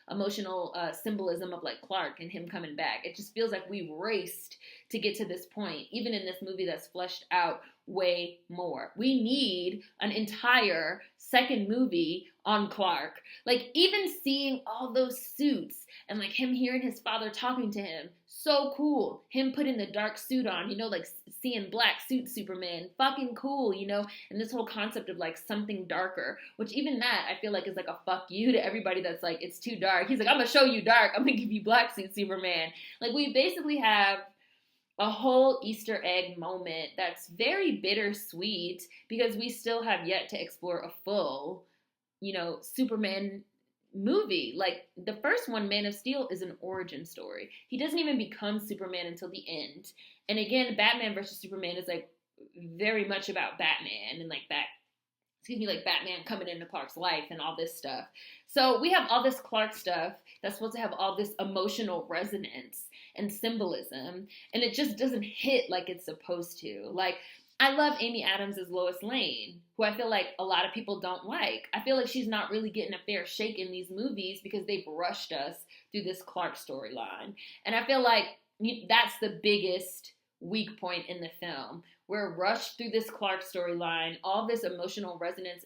symbolism of like Clark and him coming back. It just feels like we raced to get to this point, even in this movie that's fleshed out way more. We need an entire second movie on Clark. Like even seeing all those suits and like him hearing his father talking to him, so cool. Him putting the dark suit on, like seeing black suit Superman, fucking cool, and this whole concept of like something darker, which even that I feel like is like a fuck you to everybody that's like, it's too dark. He's like, I'm gonna show you dark. I'm gonna give you black suit Superman. Like we basically have a whole Easter egg moment that's very bittersweet because we still have yet to explore a full, Superman movie. Like the first one, Man of Steel, is an origin story. He doesn't even become Superman until the end. And again, Batman versus Superman is like very much about Batman and like that excuse me, like Batman coming into Clark's life and all this stuff. So we have all this Clark stuff that's supposed to have all this emotional resonance and symbolism, and it just doesn't hit like it's supposed to. Like, I love Amy Adams as Lois Lane, who I feel like a lot of people don't like. I feel like she's not really getting a fair shake in these movies because they've rushed us through this Clark storyline. And I feel like that's the biggest weak point in the film. We're rushed through this Clark storyline. All this emotional resonance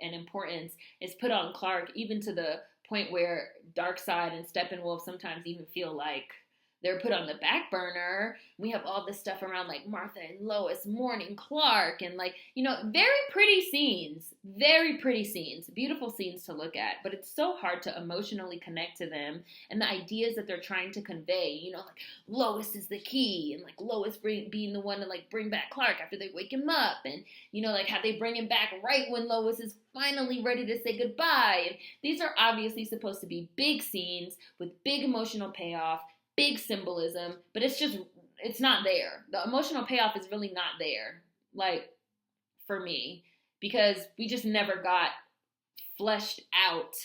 and importance is put on Clark, even to the point where Darkseid and Steppenwolf sometimes even feel like they're put on the back burner. We have all this stuff around like Martha and Lois mourning Clark and like, very pretty scenes, beautiful scenes to look at, but it's so hard to emotionally connect to them and the ideas that they're trying to convey, like Lois is the key and like Lois being the one to like bring back Clark after they wake him up and, like how they bring him back right when Lois is finally ready to say goodbye. And these are obviously supposed to be big scenes with big emotional payoff, big symbolism, but it's not there. The emotional payoff is really not there, like, for me, because we just never got fleshed out.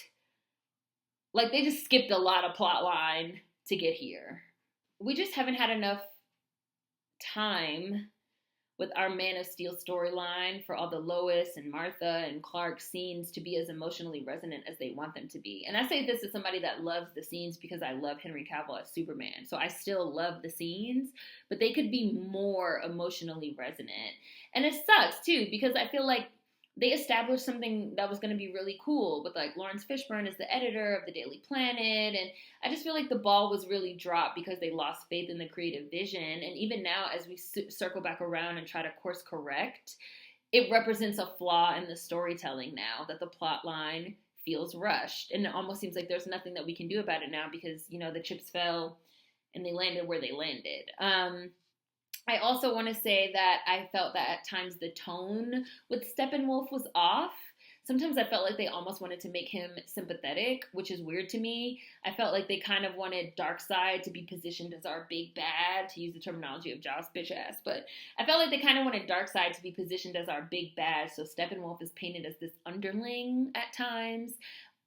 Like, they just skipped a lot of plot line to get here. We just haven't had enough time with our Man of Steel storyline for all the Lois and Martha and Clark scenes to be as emotionally resonant as they want them to be. And I say this as somebody that loves the scenes because I love Henry Cavill as Superman. So I still love the scenes, but they could be more emotionally resonant. And it sucks too, because I feel like they established something that was going to be really cool with like Lawrence Fishburne as the editor of the Daily Planet. And I just feel like the ball was really dropped because they lost faith in the creative vision. And even now, as we circle back around and try to course correct, it represents a flaw in the storytelling now, that the plot line feels rushed. And it almost seems like there's nothing that we can do about it now because, the chips fell and they landed where they landed. I also want to say that I felt that at times the tone with Steppenwolf was off. Sometimes I felt like they almost wanted to make him sympathetic, which is weird to me. I felt like they kind of wanted Darkseid to be positioned as our big bad, to use the terminology of Joss bitch ass. But I felt like they kind of wanted Darkseid to be positioned as our big bad, so Steppenwolf is painted as this underling at times.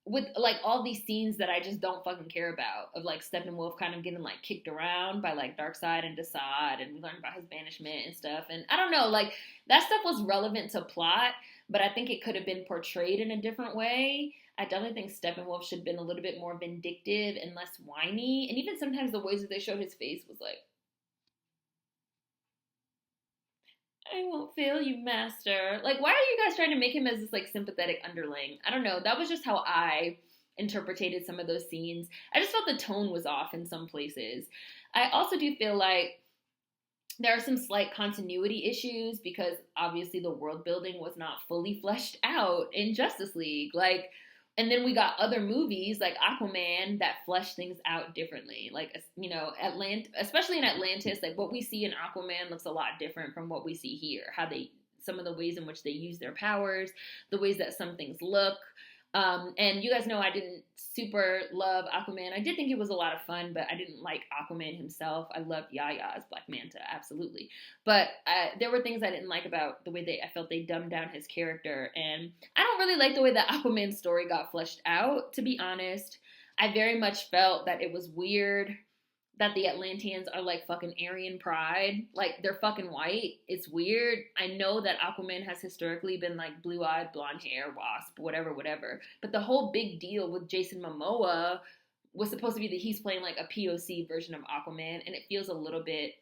With like all these scenes that I just don't fucking care about, of like Steppenwolf kind of getting like kicked around by like Darkseid and Desaad, and we learned about his banishment and stuff. And I don't know, like that stuff was relevant to plot, but I think it could have been portrayed in a different way. I definitely think Steppenwolf should have been a little bit more vindictive and less whiny. And even sometimes the ways that they showed his face was like, I won't fail you, master. Like, why are you guys trying to make him as this, like, sympathetic underling? I don't know. That was just how I interpreted some of those scenes. I just felt the tone was off in some places. I also do feel like there are some slight continuity issues because obviously the world building was not fully fleshed out in Justice League. Like, and then we got other movies like Aquaman that flesh things out differently. Like, especially in Atlantis, like what we see in Aquaman looks a lot different from what we see here. Some of the ways in which they use their powers, the ways that some things look. And you guys know I didn't super love Aquaman. I did think it was a lot of fun, but I didn't like Aquaman himself. I loved Yaya as Black Manta, absolutely. But there were things I didn't like about the way I felt they dumbed down his character. And I don't really like the way that Aquaman's story got fleshed out, to be honest. I very much felt that it was weird that the Atlanteans are like fucking Aryan pride. Like, they're fucking white. It's weird. I know that Aquaman has historically been like blue-eyed, blonde hair, wasp, whatever. But the whole big deal with Jason Momoa was supposed to be that he's playing like a POC version of Aquaman, and it feels a little bit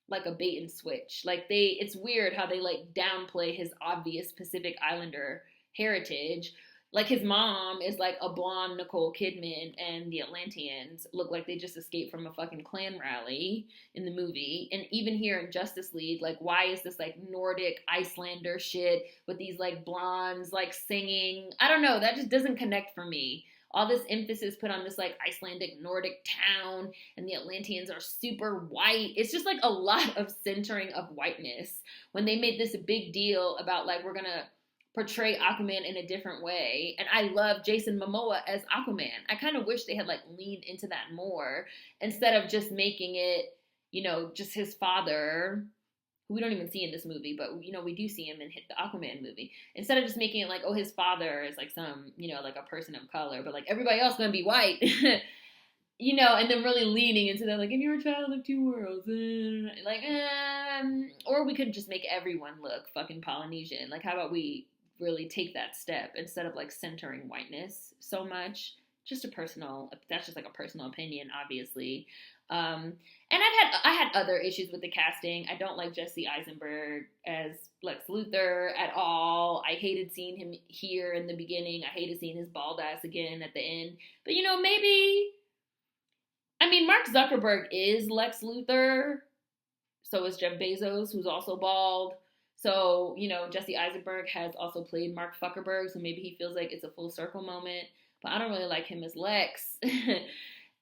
like a bait and switch. Like, it's weird how they like downplay his obvious Pacific Islander heritage. Like, his mom is like a blonde Nicole Kidman, and the Atlanteans look like they just escaped from a fucking Klan rally in the movie. And even here in Justice League, like, why is this like Nordic Icelander shit with these like blondes like singing? I don't know. That just doesn't connect for me. All this emphasis put on this like Icelandic Nordic town, and the Atlanteans are super white. It's just like a lot of centering of whiteness when they made this a big deal about like, we're gonna portray Aquaman in a different way. And I love Jason Momoa as Aquaman. I kind of wish they had like leaned into that more instead of just making it, just his father who we don't even see in this movie, but we do see him in the Aquaman movie. Instead of just making it like, oh, his father is like some, like a person of color, but like everybody else gonna be white. And then really leaning into that, like, and you're a child of two worlds, like, or we could just make everyone look fucking Polynesian. Like, how about we really take that step instead of like centering whiteness so much? That's just like a personal opinion, obviously. And I had other issues with the casting. I don't like Jesse Eisenberg as Lex Luthor at all. I hated seeing him here in the beginning. I hated seeing his bald ass again at the end. But maybe, I mean, Mark Zuckerberg is Lex Luthor. So is Jeff Bezos, who's also bald. So, Jesse Eisenberg has also played Mark Zuckerberg, so maybe he feels like it's a full circle moment. But I don't really like him as Lex.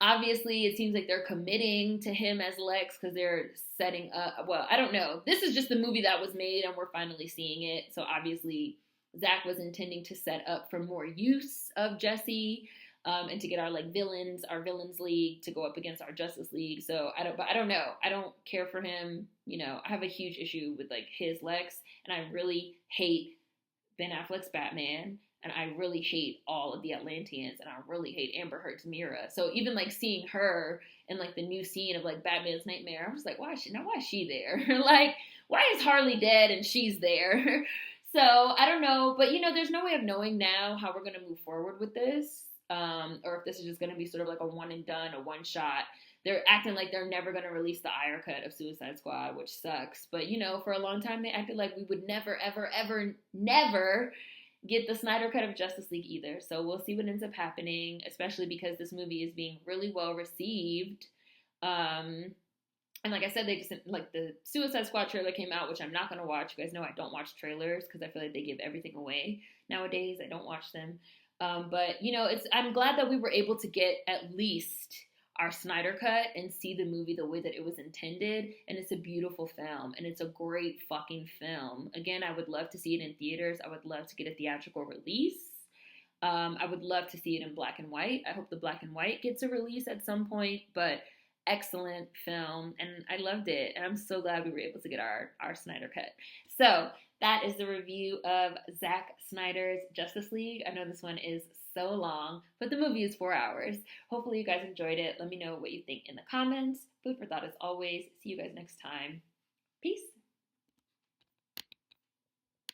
Obviously, it seems like they're committing to him as Lex because they're setting up. Well, I don't know. This is just the movie that was made, and we're finally seeing it. So obviously, Zack was intending to set up for more use of Jesse, and to get our villains league to go up against our Justice League. So I don't know. I don't care for him. I have a huge issue with like his Lex, and I really hate Ben Affleck's Batman. And I really hate all of the Atlanteans, and I really hate Amber Heard's Mira. So even like seeing her in like the new scene of like Batman's Nightmare, I'm just like, why is she there? Like, why is Harley dead and she's there? So I don't know, but there's no way of knowing now how we're gonna move forward with this, or if this is just gonna be sort of like a one and done, a one shot. They're acting like they're never gonna release the Ayer cut of Suicide Squad, which sucks. But for a long time they acted like we would never, ever, ever, never get the Snyder cut of Justice League either. So we'll see what ends up happening, especially because this movie is being really well received. And like I said, they just, like, the Suicide Squad trailer came out, which I'm not going to watch. You guys know I don't watch trailers because I feel like they give everything away nowadays. I don't watch them. But I'm glad that we were able to get at least our Snyder cut and see the movie the way that it was intended. And it's a beautiful film, and it's a great fucking film. Again, I would love to see it in theaters. I would love to get a theatrical release. I would love to see it in black and white. I hope the black and white gets a release at some point, but excellent film, and I loved it. And I'm so glad we were able to get our Snyder cut. So that is the review of Zack Snyder's Justice League. I know this one is so long, but the movie is 4 hours. Hopefully you guys enjoyed it. Let me know what you think in the comments. Food for thought as always. See you guys next time. Peace.